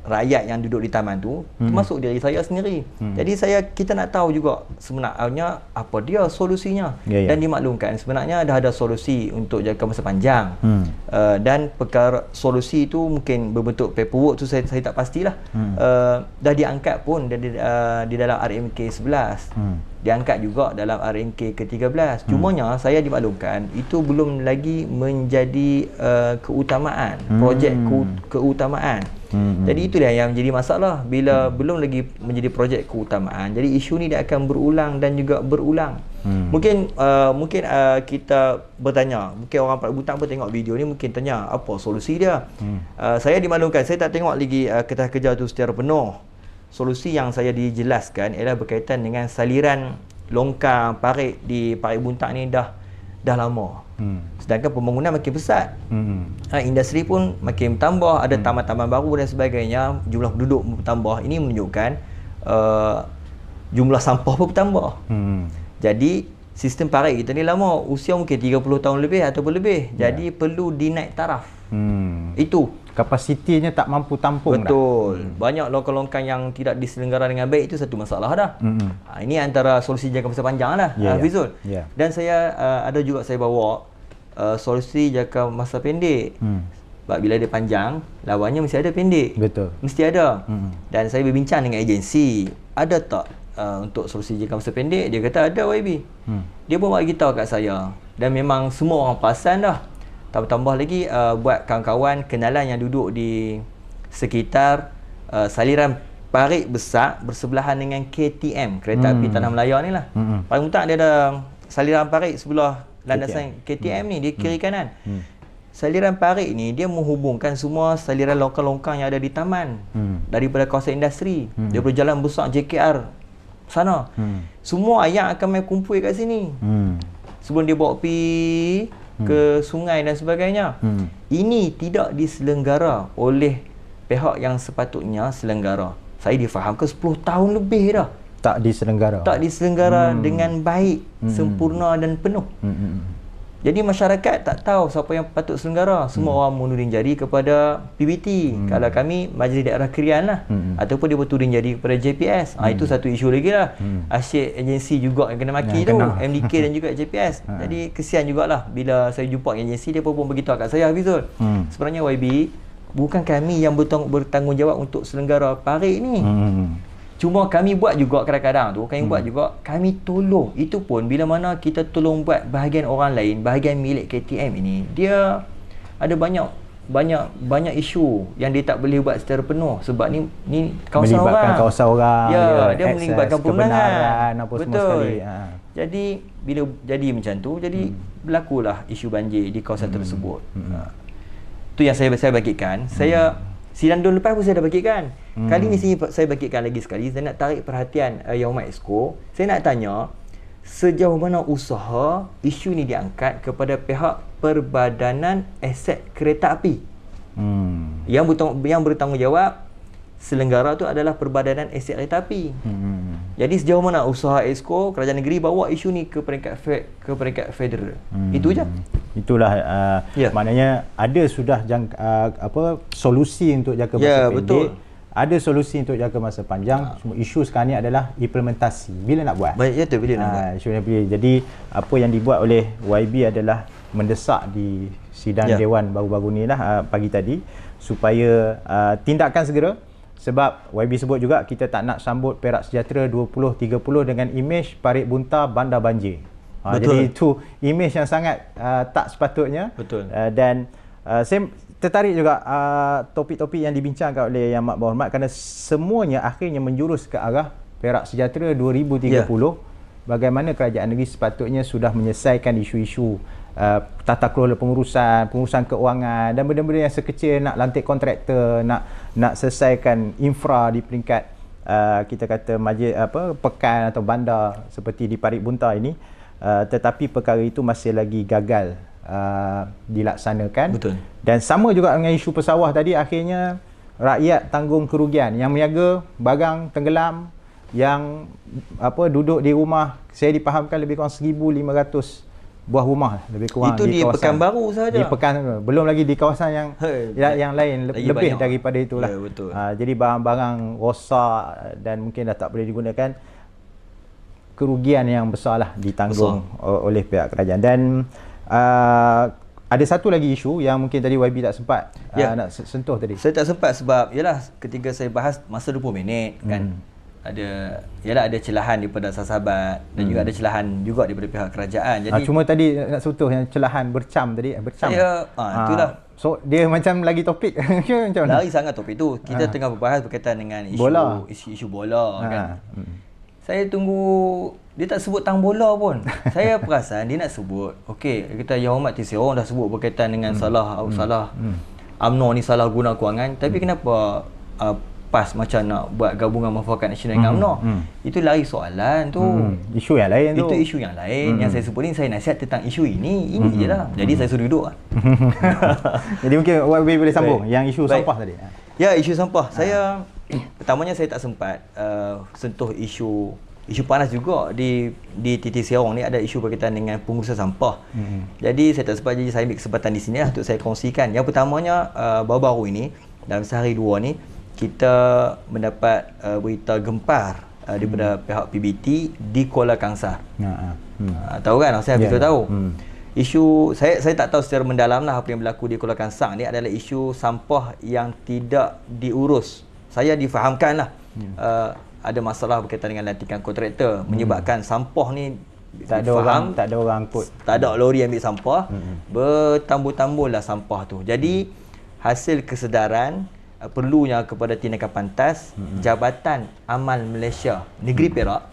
rakyat yang duduk di taman tu, termasuk diri saya sendiri. Jadi kita nak tahu juga sebenarnya apa dia solusinya. Dan dimaklumkan sebenarnya dah ada solusi untuk jangka masa panjang. Dan perkara solusi itu mungkin berbentuk paperwork tu saya tak pastilah. Dah diangkat pun di dalam RMK 11. Diangkat juga dalam RMK ke-13. Cumanya saya dimaklumkan itu belum lagi menjadi keutamaan, projek keutamaan. Jadi itu dia yang menjadi masalah. Bila belum lagi menjadi projek keutamaan, jadi isu ni dia akan berulang dan juga berulang. Mungkin kita bertanya, mungkin orang Parit Muntang pun tengok video ni, mungkin tanya apa solusi dia. Saya dimaklumkan saya tak tengok lagi kertas kerja tu secara penuh. Solusi yang saya dijelaskan ialah berkaitan dengan saliran longkang parit di Parit Muntang ni dah lama. Sedangkan pembangunan makin pesat. Industri pun makin bertambah, ada taman-taman baru dan sebagainya, jumlah penduduk bertambah. Ini menunjukkan jumlah sampah pun bertambah. Jadi sistem parit kita ni lama, usia mungkin 30 tahun lebih ataupun lebih. Jadi perlu dinaik taraf. Itu kapasitinya tak mampu tampung. Betul. Banyak longkang-longkang yang tidak diselenggara dengan baik, itu satu masalah dah. Ini antara solusi jangka masa panjang lah, Fizul. Dan saya ada juga saya bawa solusi jangka masa pendek. Sebab bila dia panjang, lawannya mesti ada pendek. Betul. Mesti ada. Dan saya berbincang dengan agensi, ada tak untuk solusi jangka masa pendek? Dia kata ada, YB. Dia pun bagi tahu kat saya. Dan memang semua orang perasan dah. Tambah lagi buat kawan-kawan kenalan yang duduk di sekitar saliran parit besar bersebelahan dengan KTM, kereta api Tanah Melaya ni lah. Parit Muntang dia ada saliran parit sebelah landasan KTM ni, di kiri kanan. Saliran parit ni dia menghubungkan semua saliran longkang-longkang yang ada di taman, daripada kawasan industri, daripada jalan besar JKR sana. Semua yang akan main kumpul kat sini. Sebelum dia bawa pergi ke sungai dan sebagainya. Ini tidak diselenggara oleh pihak yang sepatutnya selenggara. Saya difahamkan 10 tahun lebih dah tak diselenggara dengan baik, sempurna dan penuh. Jadi masyarakat tak tahu siapa yang patut selenggara. Semua orang menuding jari kepada PBT. Kalau kami Majlis Daerah Krian lah, ataupun dia bertuding jari kepada JPS. Itu satu isu lagi lah. Asyik agensi juga yang kena maki tu, MDK dan juga JPS. Jadi kesian jugalah bila saya jumpa agensi, dia pun beritahu kat saya, Fizul, sebenarnya YB, bukan kami yang bertanggungjawab untuk selenggara parit ni. Cuma kami buat juga kadang-kadang tu, kami tolong. Itu pun bila mana kita tolong buat bahagian orang lain, bahagian milik KTM ini, dia ada banyak isu yang dia tak boleh buat secara penuh sebab ni kawasan melibatkan orang. Kawasan orang. Dia melibatkan kebenaran apa semua sekali. Jadi bila jadi macam tu, jadi berlakulah isu banjir di kawasan tersebut. Tu yang saya bagikan. Sidang DUN lepas pun saya dah bagikan. Kali ni saya bagikan lagi sekali. Saya nak tarik perhatian Yang Hormat Exco. Saya nak tanya, sejauh mana usaha isu ni diangkat kepada pihak Perbadanan Aset Kereta Api. Yang bertanggungjawab selenggara tu adalah Perbadanan Aset Kereta Api. Jadi sejauh mana usaha Exco, kerajaan negeri bawa isu ni ke peringkat federal. Itu je. Itulah maknanya ada sudah solusi untuk jangka masa pendek. Betul. Ada solusi untuk jangka masa panjang. Cuma isu sekarang ni adalah implementasi. Bila nak buat? Bila nak buat. Jadi apa yang dibuat oleh YB adalah mendesak di sidang dewan baru-baru ni lah, pagi tadi, supaya tindakan segera sebab YB sebut juga kita tak nak sambut Perak Sejahtera 2030 dengan imej Parit Bunta bandar banjir. Jadi itu imej yang sangat tak sepatutnya. Betul. Dan saya tertarik juga topik-topik yang dibincangkan oleh Yang Amat Berhormat kerana semuanya akhirnya menjurus ke arah Perak Sejahtera 2030. Bagaimana kerajaan negeri sepatutnya sudah menyelesaikan isu-isu tata kelola pengurusan keuangan dan benda-benda yang sekecil, nak lantik kontraktor, nak selesaikan infra di peringkat kita kata pekan atau bandar seperti di Parit Bunta ini, tetapi perkara itu masih lagi gagal dilaksanakan. Betul. Dan sama juga dengan isu pesawah tadi, akhirnya rakyat tanggung kerugian, yang meniaga barang tenggelam, yang duduk di rumah, saya dipahamkan lebih kurang 1,500 buah rumah lebih kurang itu di Pekanbaru sahaja. Di belum lagi di kawasan yang lain lebih banyak daripada itulah. Ya, betul. Jadi barang-barang rosak dan mungkin dah tak boleh digunakan, kerugian yang besarlah ditanggung oleh pihak kerajaan. Dan ada satu lagi isu yang mungkin tadi YB tak sempat nak sentuh tadi. Saya tak sempat sebab ketika saya bahas masa 20 minit kan, ada celahan daripada sahabat dan juga ada celahan juga daripada pihak kerajaan. Jadi cuma tadi nak sentuh yang celahan bercam tadi, saya itulah. So dia macam lagi topik macam mana? Lari sangat topik tu. Kita tengah berbahas berkaitan dengan isu bola kan. Saya tunggu dia tak sebut tang bola pun. Saya perasan dia nak sebut. Okey, kita Yang Hormat T. Serong dah sebut berkaitan dengan salah UMNO ni salah guna kewangan, tapi kenapa PAS macam nak buat gabungan Mufakat Nasional dengan UMNO? Itu lari soalan tu. Isu yang lain tu. Itu isu yang lain. Yang saya sebut ni, saya nasihat tentang isu ini je lah. Jadi saya suruh duduk lah. Jadi mungkin YB boleh sambung yang isu sampah tadi. Ya, isu sampah. Saya pertamanya saya tak sempat sentuh isu panas juga di TT Serong ni. Ada isu berkaitan dengan pengurusan sampah. Jadi saya tak sempat, jadi saya ambil kesempatan di sini lah untuk saya kongsikan. Yang pertamanya, baru-baru ini dalam sehari dua ni kita mendapat berita gempar daripada pihak PBT di Kuala Kangsar. Tahu kan? Saya betul tahu. Isu saya tak tahu secara mendalam lah apa yang berlaku di Kuala Kangsar ni adalah isu sampah yang tidak diurus. Saya difahamkan lah ada masalah berkaitan dengan lantikan kontraktor menyebabkan sampah ni tak ada orang angkut. Tak ada lori ambil sampah. Bertambul-tambul lah sampah tu. Jadi hasil kesedaran perlunya kepada tindakan pantas Jabatan Amal Malaysia Negeri Perak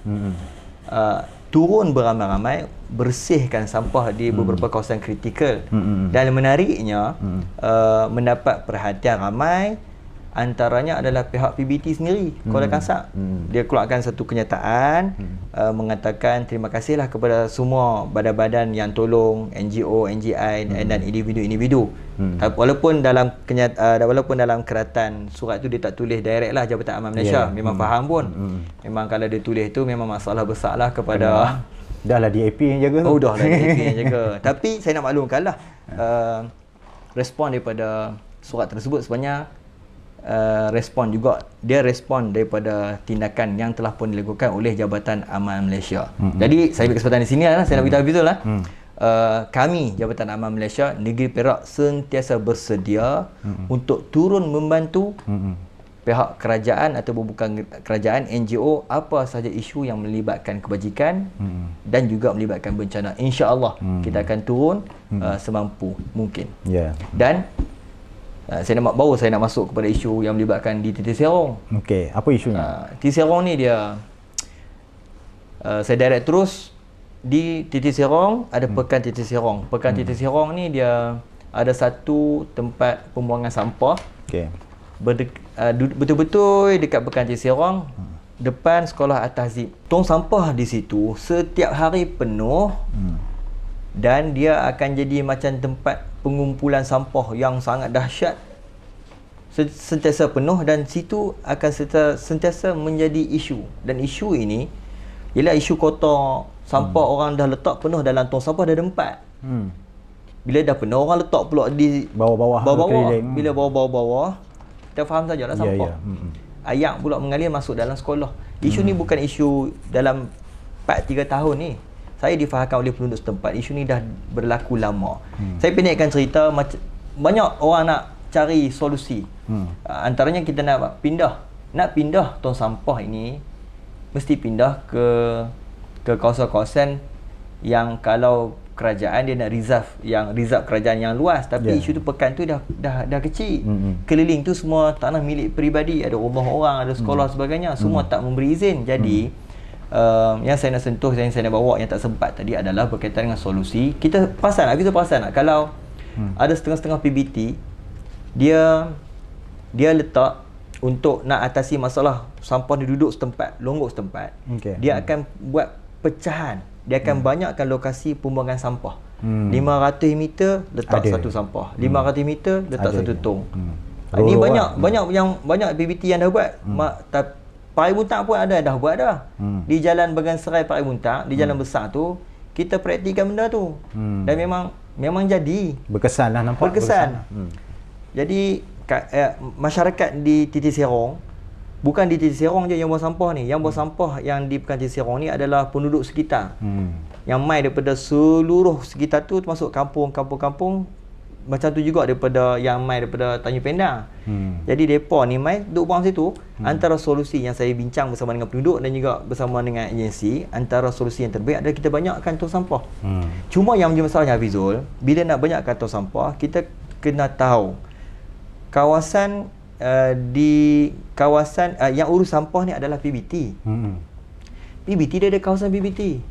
turun beramai-ramai bersihkan sampah di beberapa kawasan kritikal. Dan menariknya mendapat perhatian ramai, antaranya adalah pihak PBT sendiri, Kuala Kangsar. Dia keluarkan satu kenyataan mengatakan terima kasihlah kepada semua badan-badan yang tolong, NGO, NGI dan individu-individu. Walaupun dalam keratan surat tu dia tak tulis direct lah Jabatan Amal Malaysia. Memang faham pun. Memang kalau dia tulis tu memang masalah besar lah kepada dah lah DAP yang jaga tu. Dah lah DAP yang jaga. Tapi saya nak maklumkan lah respon daripada surat tersebut sebenarnya respon juga, dia respon daripada tindakan yang telah pun dilakukan oleh Jabatan Amal Malaysia. Jadi saya ambil kesempatan di sini lah, saya nak beritahu betul lah. Kami Jabatan Amal Malaysia Negeri Perak sentiasa bersedia untuk turun membantu pihak kerajaan atau bukan kerajaan, NGO, apa sahaja isu yang melibatkan kebajikan dan juga melibatkan bencana. InsyaAllah kita akan turun semampu mungkin. Dan saya nak masuk kepada isu yang melibatkan di TT Serong. Okey, apa isunya? TT Serong ni dia saya direct terus di TT Serong, ada Pekan TT Serong. Pekan TT Serong ni dia ada satu tempat pembuangan sampah. Okey. Betul-betul dekat Pekan TT Serong, depan sekolah At-Tahzib. Tong sampah di situ setiap hari penuh. Dan dia akan jadi macam tempat pengumpulan sampah yang sangat dahsyat, sentiasa penuh, dan situ akan sentiasa menjadi isu. Dan isu ini ialah isu kotor sampah. Orang dah letak penuh dalam tong sampah dah ada 4. Bila dah penuh, orang letak pula di bawah-bawah. Bila bawah-bawah, kita faham sajalah sampah. Ayak pula mengalir masuk dalam sekolah. Isu ni bukan isu dalam 4-3 tahun ni. Saya difahamkan oleh penduduk setempat, isu ni dah berlaku lama. Saya pendekkan cerita, banyak orang nak cari solusi. Antaranya kita nak pindah nak pindah tong sampah ini mesti pindah ke kawasan-kawasan yang kalau kerajaan dia nak reserve kerajaan yang luas, tapi isu tu pekan tu dah kecil. Keliling tu semua tanah milik peribadi, ada rumah orang, ada sekolah sebagainya, semua tak memberi izin. Jadi yang saya nak sentuh, yang saya nak bawa yang tak sempat tadi adalah berkaitan dengan solusi. Kita perasan tak kalau ada setengah-setengah PBT dia letak untuk nak atasi masalah sampah di duduk setempat, longgok setempat, dia akan buat pecahan. Dia akan banyakkan lokasi pembuangan sampah. 500 meter letak satu sampah, 500 meter letak satu tong. Ini banyak PBT yang dah buat. Parai Buntang pun ada dah buat dah. Di Jalan Bengan Serai Parai Buntang, di jalan besar tu, kita praktikkan benda tu. Dan memang jadi. Berkesan lah, nampak. Berkesan. Jadi masyarakat di Titi Serong, bukan di Titi Serong je yang buang sampah ni. Yang buang sampah yang di Pekan Titi Serong ni adalah penduduk sekitar. Yang mai daripada seluruh sekitar tu, termasuk kampung-kampung macam tu juga daripada yang mai daripada Tanjung Pendang. Jadi depa ni mai duk buang situ. Antara solusi yang saya bincang bersama dengan penduduk dan juga bersama dengan agensi, antara solusi yang terbaik adalah kita banyakkan tong sampah. Cuma yang menjadi masalahnya Hafizul, bila nak banyakkan tong sampah, kita kena tahu kawasan di kawasan yang urus sampah ni adalah PBT. PBT dia ada kawasan PBT.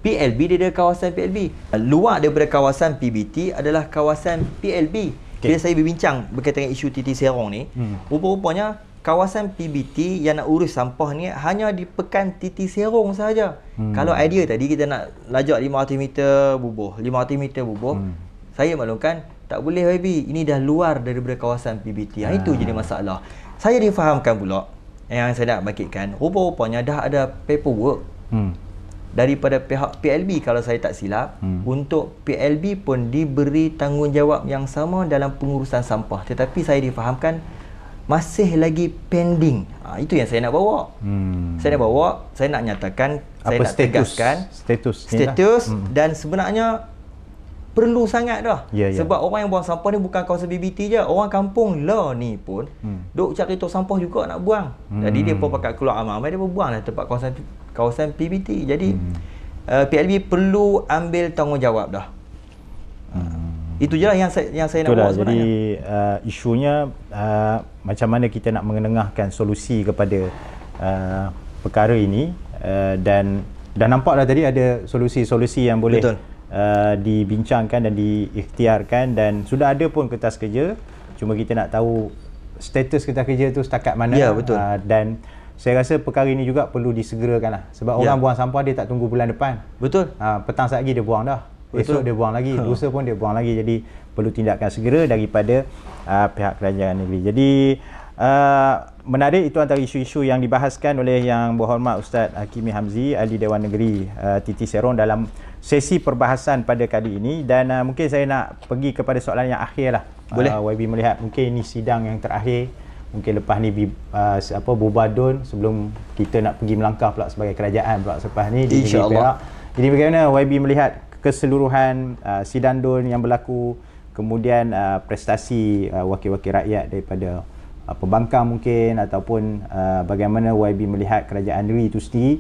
PLB dia ada kawasan PLB. Luar daripada kawasan PBT adalah kawasan PLB. Bila saya berbincang berkaitan dengan isu Titi Serong ni, rupa-rupanya kawasan PBT yang nak urus sampah ni hanya di Pekan Titi Serong sahaja. Kalau idea tadi kita nak lajak 500 meter bubuh, 500 meter bubuh, saya maklumkan tak boleh YB, ini dah luar daripada kawasan PBT. Itu jadi masalah. Saya difahamkan pula, yang saya nak bangkitkan, rupa-rupanya dah ada paperwork daripada pihak PLB kalau saya tak silap, untuk PLB pun diberi tanggungjawab yang sama dalam pengurusan sampah, tetapi saya difahamkan masih lagi pending. Itu yang saya nak bawa. Saya nak nyatakan, saya nak tegaskan status dan sebenarnya perlu sangat dah. Sebab orang yang buang sampah ni bukan kawasan PBT je, orang kampung lah ni pun duk cari tong sampah juga nak buang. Jadi dia pun pakat keluar Amai, dia pun buang lah tempat kawasan PBT. Jadi PLB perlu ambil tanggungjawab dah. Itu je lah yang saya nak bawa sebenarnya. Jadi isunya macam mana kita nak mengenengahkan solusi kepada perkara ini, dan dah nampak dah tadi ada solusi-solusi yang boleh dibincangkan dan diikhtiarkan, dan sudah ada pun kertas kerja, cuma kita nak tahu status kertas kerja tu setakat mana. Dan saya rasa perkara ini juga perlu disegerakan lah, sebab orang buang sampah dia tak tunggu bulan depan. Petang saat lagi dia buang dah, esok dia buang lagi, lusa pun dia buang lagi. Jadi perlu tindakan segera daripada pihak kerajaan negeri. Jadi menarik, itu antara isu-isu yang dibahaskan oleh Yang Berhormat Ustaz Hakimi Hamzi, Ahli Dewan Negeri Titi Serong dalam sesi perbahasan pada kali ini. Dan mungkin saya nak pergi kepada soalan yang akhir lah. Boleh. YB melihat mungkin ini sidang yang terakhir, mungkin lepas ni Bubadun, sebelum kita nak pergi melangkah pula sebagai kerajaan pula selepas ni di negeri Perak. Jadi bagaimana YB melihat keseluruhan sidang DUN yang berlaku, kemudian prestasi wakil-wakil rakyat daripada pembangkang mungkin, ataupun bagaimana YB melihat kerajaan negeri itu sendiri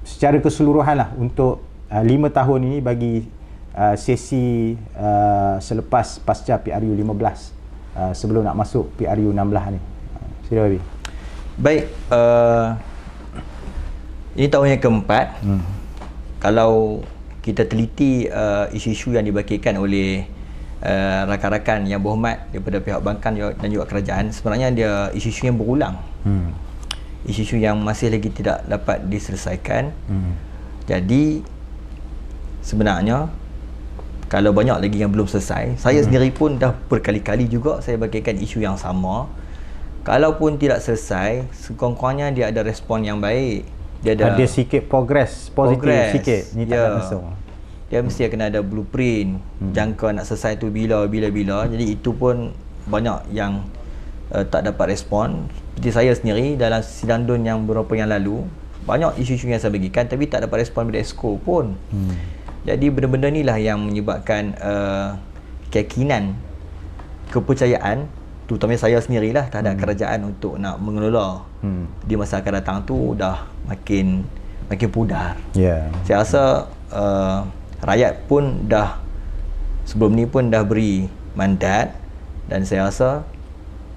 secara keseluruhan lah untuk 5 tahun ini bagi sesi selepas pasca PRU 15 sebelum nak masuk PRU 16 ni. Sila YB. Baik, ini tahun yang keempat. Kalau kita teliti isu-isu yang dibangkitkan oleh rakan-rakan yang berhormat daripada pihak bankan dan juga kerajaan, sebenarnya dia isu-isu yang berulang. Isu-isu yang masih lagi tidak dapat diselesaikan. Jadi sebenarnya kalau banyak lagi yang belum selesai, saya sendiri pun dah berkali-kali juga saya bangkitkan isu yang sama. Kalaupun tidak selesai, sekurang-kurangnya dia ada respon yang baik. Dia ada sikit progress positif sikit. Ni tak langsung. Dia mesti kena ada blueprint, jangka nak selesai tu bila. Jadi itu pun banyak yang tak dapat respon. Seperti saya sendiri dalam sidang DUN yang beberapa yang lalu, banyak isu-isu yang saya bagikan tapi tak dapat respon dari Exco pun. Jadi benda-benda ni lah yang menyebabkan keyakinan, kepercayaan terutamanya saya sendirilah terhadap kerajaan untuk nak mengelola di masa akan datang tu dah makin pudar. Saya rasa rakyat pun dah sebelum ni pun dah beri mandat, dan saya rasa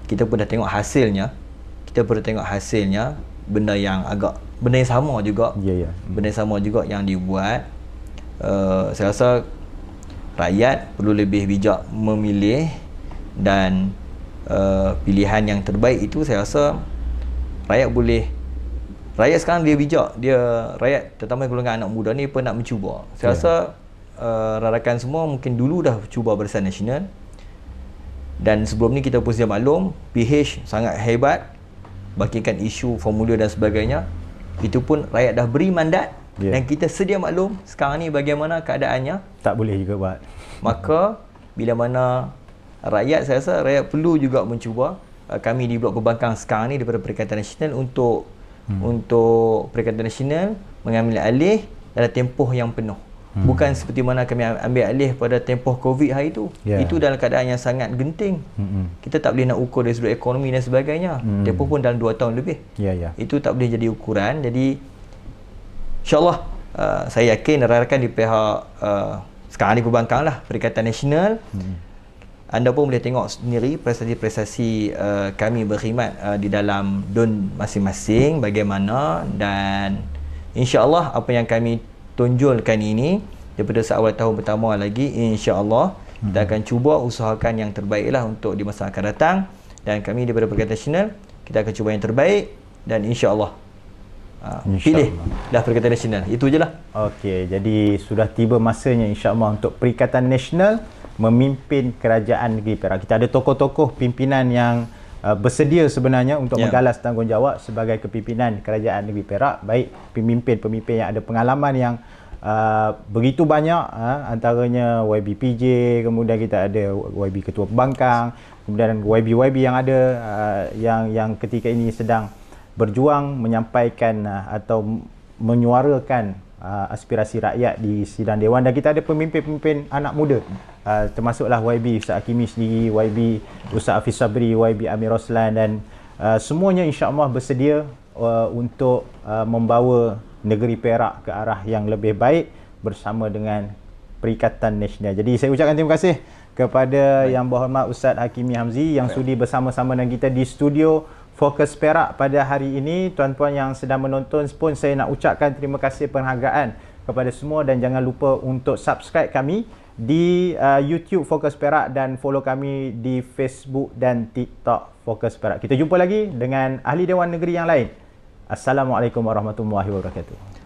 kita pun dah tengok hasilnya. Benda yang sama juga. Benda yang sama juga yang dibuat. Saya rasa rakyat perlu lebih bijak memilih, dan pilihan yang terbaik itu saya rasa rakyat sekarang dia bijak, rakyat terutama golongan anak muda ni pun nak mencuba. Saya rasa rakan semua mungkin dulu dah cuba Barisan Nasional, dan sebelum ni kita pun sedia maklum PH sangat hebat bangkitkan isu formulir dan sebagainya. Itu pun rakyat dah beri mandat, dan kita sedia maklum sekarang ni bagaimana keadaannya, tak boleh juga buat. Maka bila mana rakyat, saya rasa rakyat perlu juga mencuba. Kami di Blok Pembangkang sekarang ni daripada Perikatan Nasional untuk Perikatan Nasional mengambil alih dalam tempoh yang penuh. Bukan seperti mana kami ambil alih pada tempoh COVID hari itu. Itu dalam keadaan yang sangat genting. Kita tak boleh nak ukur dari sudut ekonomi dan sebagainya. Tempoh pun dalam 2 tahun lebih. Itu tak boleh jadi ukuran. Jadi InsyaAllah saya yakin rakan-rakan di pihak sekarang di Pembangkang lah, Perikatan Nasional, anda pun boleh tengok sendiri prestasi-prestasi kami berkhidmat di dalam DUN masing-masing bagaimana, dan insya-Allah apa yang kami tonjolkan ini daripada seawal tahun pertama lagi, insya-Allah kita akan cuba usahakan yang terbaik lah untuk di masa akan datang, dan kami daripada Perikatan Nasional kita akan cuba yang terbaik, dan insya-Allah pilih dah Perikatan Nasional. Itu je lah. Okey, jadi sudah tiba masanya insya-Allah untuk Perikatan Nasional memimpin kerajaan negeri Perak. Kita ada tokoh-tokoh pimpinan yang bersedia sebenarnya untuk menggalas tanggungjawab sebagai kepimpinan kerajaan negeri Perak, baik pemimpin-pemimpin yang ada pengalaman yang begitu banyak, antaranya YB PJ, kemudian kita ada YB Ketua Pembangkang, kemudian YB yang ada yang ketika ini sedang berjuang menyampaikan atau menyuarakan aspirasi rakyat di sidang Dewan, dan kita ada pemimpin-pemimpin anak muda, termasuklah YB Ustaz Hakimi sendiri, YB Ustaz Hafiz Sabri, YB Amir Roslan, dan semuanya insya-Allah bersedia untuk membawa negeri Perak ke arah yang lebih baik bersama dengan Perikatan Nasional. Jadi saya ucapkan terima kasih kepada Yang Berhormat Ustaz Hakimi Hamzi yang sudi bersama-sama dengan kita di studio Fokus Perak pada hari ini. Tuan-tuan yang sedang menonton pun saya nak ucapkan terima kasih penghargaan kepada semua, dan jangan lupa untuk subscribe kami di YouTube Fokus Perak dan follow kami di Facebook dan TikTok Fokus Perak. Kita jumpa lagi dengan ahli Dewan Negeri yang lain. Assalamualaikum warahmatullahi wabarakatuh.